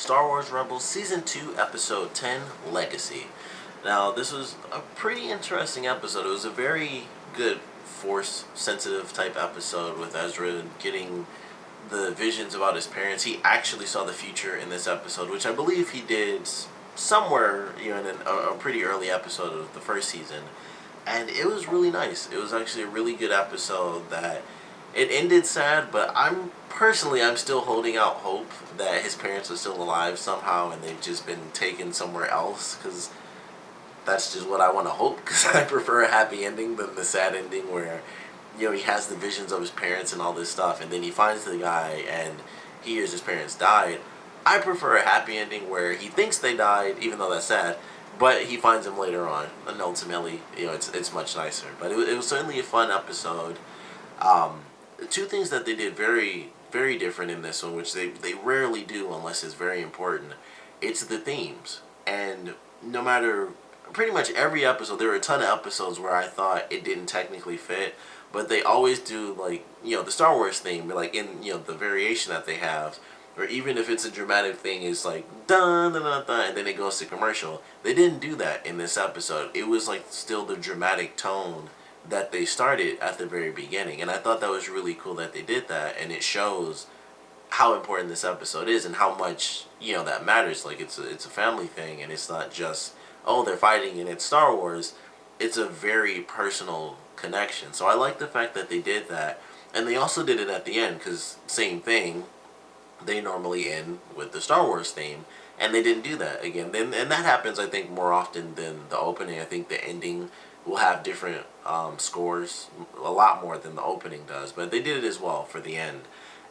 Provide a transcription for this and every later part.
Star Wars Rebels Season 2, Episode 10, Legacy. Now, this was a pretty interesting episode. It was a very good Force-sensitive type episode with Ezra getting the visions about his parents. He actually saw the future in this episode, which I believe he did somewhere, in a pretty early episode of the first season. And it was really nice. It was actually a really good episode that it ended sad, but I'm still holding out hope that his parents are still alive somehow and they've just been taken somewhere else, because that's just what I want to hope, because I prefer a happy ending than the sad ending where, he has the visions of his parents and all this stuff, and then he finds the guy and he hears his parents died. I prefer a happy ending where he thinks they died, even though that's sad, but he finds them later on, and ultimately, it's much nicer. But it was certainly a fun episode. Two things that they did very, very different in this one, which they rarely do unless it's very important. It's the themes. And no matter, pretty much every episode, there were a ton of episodes where I thought it didn't technically fit, but they always do, the Star Wars theme, in, the variation that they have, or even if it's a dramatic thing, it's like, dun, dun, dun, dun, and then it goes to commercial. They didn't do that in this episode. It was, still the dramatic tone that they started at the very beginning, and I thought that was really cool that they did that, and it shows how important this episode is and how much that matters. It's a family thing, and it's not just, oh, they're fighting and it's Star Wars. It's a very personal connection. So I like the fact that they did that, and they also did it at the end, because same thing, they normally end with the Star Wars theme, and they didn't do that again. And that happens, I think, more often than the opening. I think the ending will have different scores, a lot more than the opening does, but they did it as well for the end.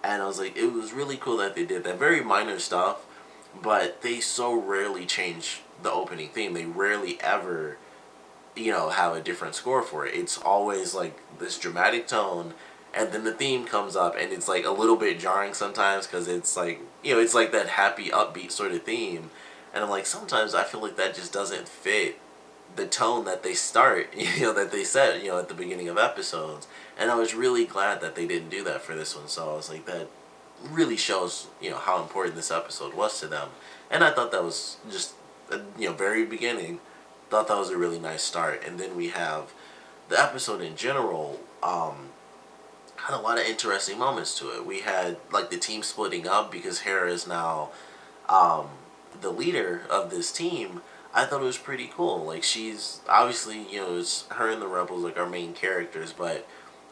And I was like, it was really cool that they did that. Very minor stuff, but they so rarely change the opening theme. They rarely ever, have a different score for it. It's always this dramatic tone, and then the theme comes up, and it's a little bit jarring sometimes, because it's it's that happy, upbeat sort of theme. And I'm sometimes I feel like that just doesn't fit the tone that they start, that they set, at the beginning of episodes. And I was really glad that they didn't do that for this one. So I was that really shows, how important this episode was to them. And I thought that was just, very beginning, thought that was a really nice start. And then we have the episode in general, had a lot of interesting moments to it. We had, the team splitting up because Hera is now, the leader of this team. I thought it was pretty cool. She's obviously, it's her and the Rebels, our main characters, but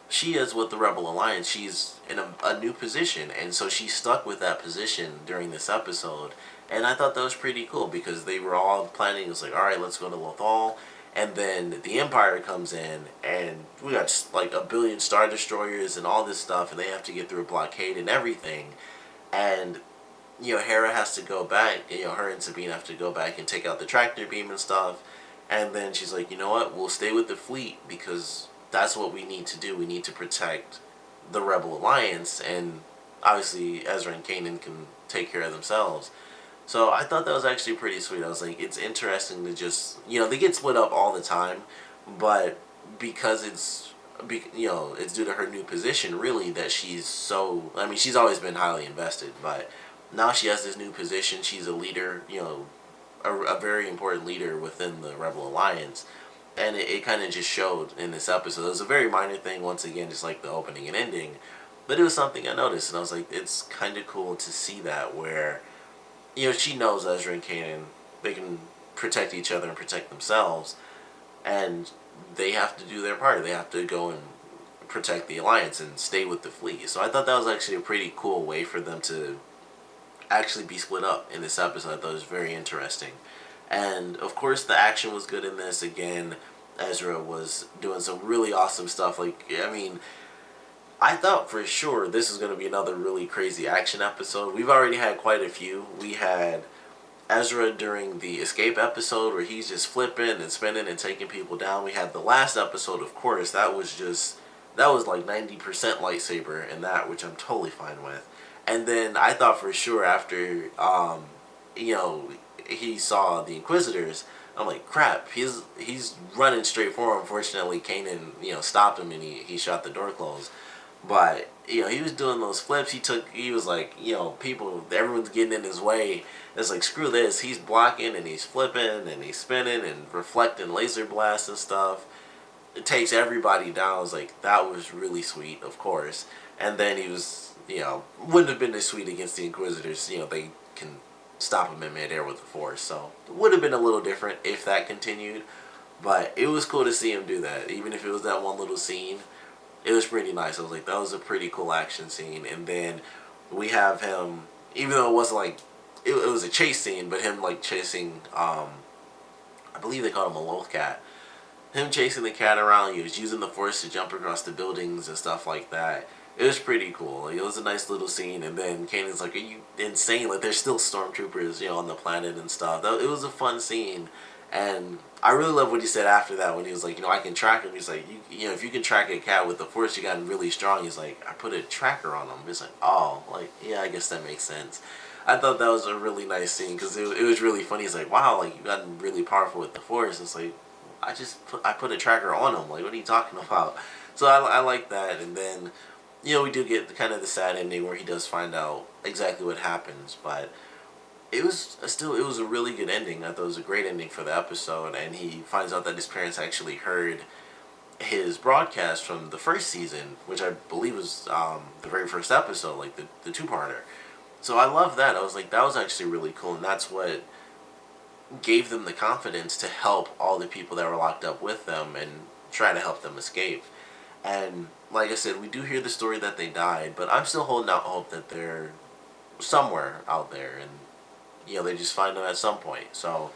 she is with the Rebel Alliance. She's in a new position, and so she's stuck with that position during this episode. And I thought that was pretty cool, because they were all planning, it was alright, let's go to Lothal. And then the Empire comes in, and we got a billion Star Destroyers and all this stuff, and they have to get through a blockade and everything. And Hera has to go back, her and Sabine have to go back and take out the tractor beam and stuff. And then she's like, you know what, we'll stay with the fleet, because that's what we need to do. We need to protect the Rebel Alliance, and obviously Ezra and Kanan can take care of themselves. So I thought that was actually pretty sweet. I was it's interesting to just, they get split up all the time, but because it's due to her new position, really, that she's so, she's always been highly invested, but now she has this new position. She's a leader, a very important leader within the Rebel Alliance. And it kind of just showed in this episode. It was a very minor thing, once again, just like the opening and ending. But it was something I noticed, and I was it's kind of cool to see that, where, she knows Ezra and Kanan, they can protect each other and protect themselves. And they have to do their part. They have to go and protect the Alliance and stay with the fleet. So I thought that was actually a pretty cool way for them to actually be split up in this episode. I thought it was very interesting. And of course the action was good in this. Again, Ezra was doing some really awesome stuff. I thought for sure this is going to be another really crazy action episode. We've already had quite a few. We had Ezra during the escape episode, where he's just flipping and spinning and taking people down. We had the last episode, of course, that was 90% lightsaber in that, which I'm totally fine with. And then I thought for sure after, he saw the Inquisitors, I'm crap, he's running straight for him. Unfortunately, Kanan, stopped him, and he shot the door closed. But he was doing those flips. He was like, everyone's getting in his way. It's like, screw this. He's blocking and he's flipping and he's spinning and reflecting laser blasts and stuff. It takes everybody down. I was like, that was really sweet, of course. And then he was, wouldn't have been as sweet against the Inquisitors. They can stop him in midair with the Force. So it would have been a little different if that continued. But it was cool to see him do that. Even if it was that one little scene, it was pretty nice. I was like, that was a pretty cool action scene. And then we have him, even though it wasn't like, it was a chase scene, but him like chasing, I believe they called him a Lothal. Him chasing the cat around, he was using the Force to jump across the buildings and stuff like that. It was pretty cool. Like, it was a nice little scene, and then Kanan's like, are you insane? Like, there's still stormtroopers, on the planet and stuff. It was a fun scene, and I really love what he said after that when he was like, I can track him. He's like, if you can track a cat with the Force, you got really strong. He's like, I put a tracker on him. He's like, oh, like, yeah, I guess that makes sense. I thought that was a really nice scene, because it was really funny. He's like, wow, like, you've gotten really powerful with the Force. It's like, I put a tracker on him. Like, what are you talking about? So I like that. And then, we do get kind of the sad ending where he does find out exactly what happens. But it was a really good ending. I thought it was a great ending for the episode. And he finds out that his parents actually heard his broadcast from the first season, which I believe was the very first episode, like the two-parter. So I love that. I was like, that was actually really cool. And that's what gave them the confidence to help all the people that were locked up with them and try to help them escape. And like I said, we do hear the story that they died, but I'm still holding out hope that they're somewhere out there, and they just find them at some point. So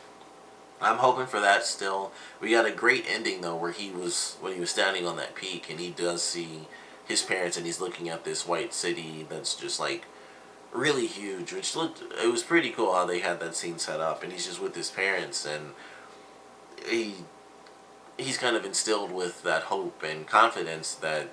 I'm hoping for that still. We got a great ending though, where when he was standing on that peak and he does see his parents and he's looking at this white city that's just like really huge, it was pretty cool how they had that scene set up, and he's just with his parents, and he's kind of instilled with that hope and confidence that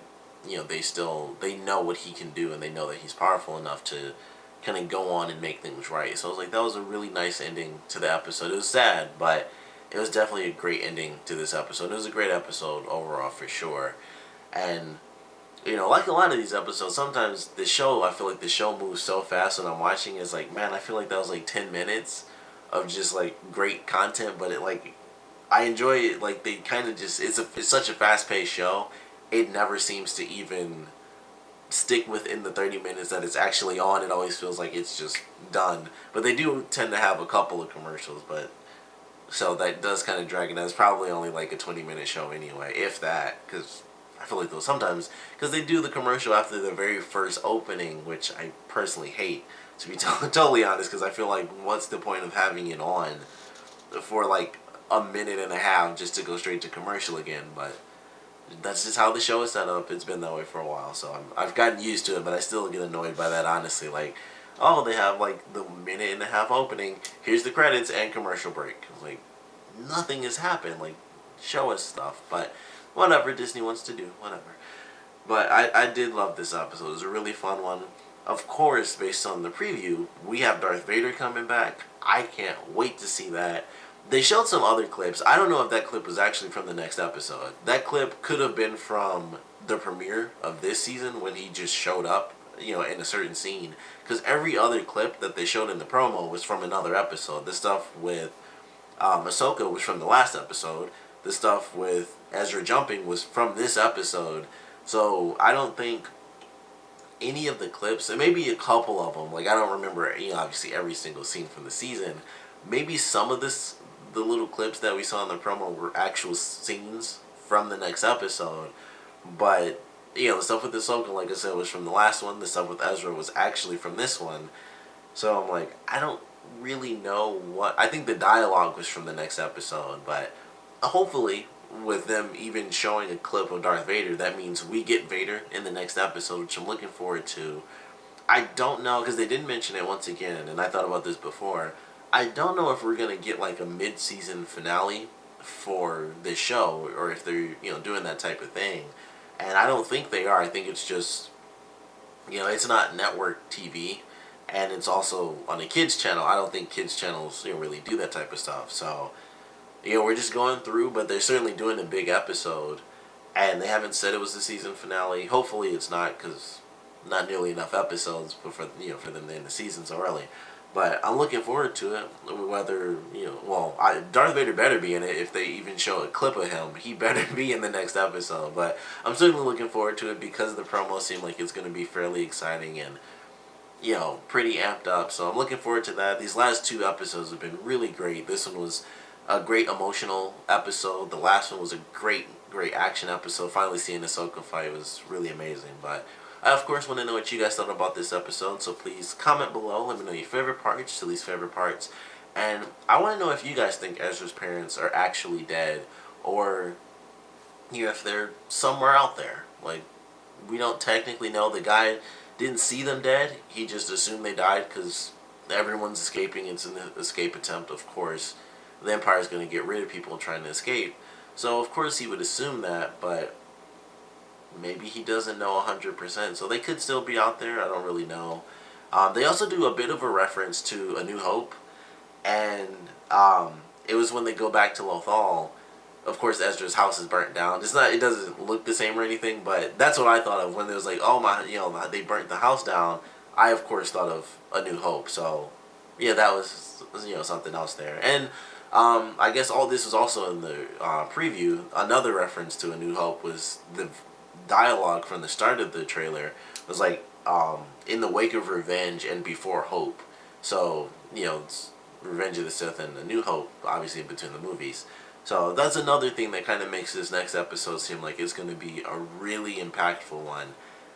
they know what he can do, and they know that he's powerful enough to kind of go on and make things right. So I was like, that was a really nice ending to the episode. It was sad, but it was definitely a great ending to this episode. It was a great episode overall for sure. And like a lot of these episodes, sometimes I feel like the show moves so fast when I'm watching. It's like, man, I feel like that was like 10 minutes of just like great content, but I enjoy it. Like, they kind of just, it's such a fast-paced show. It never seems to even stick within the 30 minutes that it's actually on. It always feels like it's just done. But they do tend to have a couple of commercials, so that does kind of drag it out. It's probably only like a 20-minute show anyway, if that, because I feel like those sometimes, because they do the commercial after the very first opening, which I personally hate, to be totally honest, because I feel like, what's the point of having it on for like a minute and a half just to go straight to commercial again? But that's just how the show is set up. It's been that way for a while, so I've gotten used to it, but I still get annoyed by that, honestly. Like, oh, they have like the minute and a half opening, here's the credits and commercial break. Like, nothing has happened. Like, show us stuff. But whatever Disney wants to do, whatever. But I did love this episode. It was a really fun one. Of course, based on the preview, we have Darth Vader coming back. I can't wait to see that. They showed some other clips. I don't know if that clip was actually from the next episode. That clip could have been from the premiere of this season when he just showed up, in a certain scene. Because every other clip that they showed in the promo was from another episode. The stuff with Ahsoka was from the last episode. The stuff with Ezra jumping was from this episode. So I don't think any of the clips, and maybe a couple of them, like I don't remember, obviously every single scene from the season. Maybe some of the little clips that we saw in the promo were actual scenes from the next episode. But, the stuff with Ahsoka, like I said, was from the last one. The stuff with Ezra was actually from this one. So I'm like, I don't really know I think the dialogue was from the next episode, but hopefully with them even showing a clip of Darth Vader, that means we get Vader in the next episode, which I'm looking forward to. I don't know, because they didn't mention it once again, and I thought about this before. I don't know if we're going to get like a mid-season finale for this show, or if they're, doing that type of thing. And I don't think they are. I think it's just, it's not network TV, and it's also on a kids channel. I don't think kids channels, really do that type of stuff. So, we're just going through, but they're certainly doing a big episode, and they haven't said it was the season finale. Hopefully it's not, because not nearly enough episodes before for them to end the season so early. But I'm looking forward to it. Whether Darth Vader better be in it. If they even show a clip of him, he better be in the next episode. But I'm certainly looking forward to it because the promo seem like it's going to be fairly exciting and pretty amped up. So I'm looking forward to that. These last two episodes have been really great. This one was a great emotional episode. The last one was a great action episode. Finally seeing Ahsoka fight was really amazing. But I, of course, want to know what you guys thought about this episode, so please comment below. Let me know your favorite parts, your least favorite parts. And I want to know if you guys think Ezra's parents are actually dead, or if they're somewhere out there. Like, we don't technically know. The guy didn't see them dead. He just assumed they died because everyone's escaping. It's an escape attempt, of course. The Empire's going to get rid of people trying to escape. So, of course, he would assume that, but maybe he doesn't know 100%, so they could still be out there. I don't really know. They also do a bit of a reference to A New Hope, and it was when they go back to Lothal. Of course, Ezra's house is burnt down. It doesn't look the same or anything, but that's what I thought of when it was like, oh my, they burnt the house down. I of course thought of A New Hope. So yeah, that was something else there. And I guess all this was also in the preview. Another reference to A New Hope was the dialogue from the start of the trailer. It was like, in the wake of revenge and before hope. So, it's Revenge of the Sith and A New Hope, obviously, in between the movies. So that's another thing that kind of makes this next episode seem like it's going to be a really impactful one.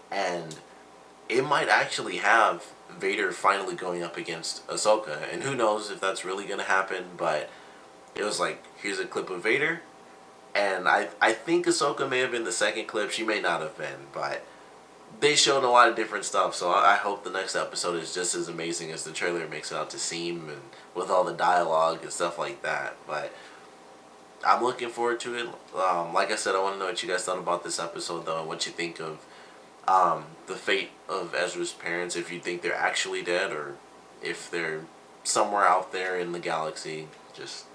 And it might actually have Vader finally going up against Ahsoka. And who knows if that's really going to happen, but it was like, here's a clip of Vader. And I think Ahsoka may have been the second clip. She may not have been, but they showed a lot of different stuff. So I hope the next episode is just as amazing as the trailer makes it out to seem, and with all the dialogue and stuff like that. But I'm looking forward to it. Like I said, I want to know what you guys thought about this episode, though, and what you think of the fate of Ezra's parents. If you think they're actually dead, or if they're somewhere out there in the galaxy, just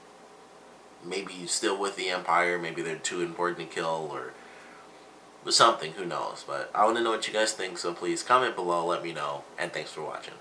maybe still with the Empire. Maybe they're too important to kill, or something. Who knows? But I want to know what you guys think, so please comment below, let me know, and thanks for watching.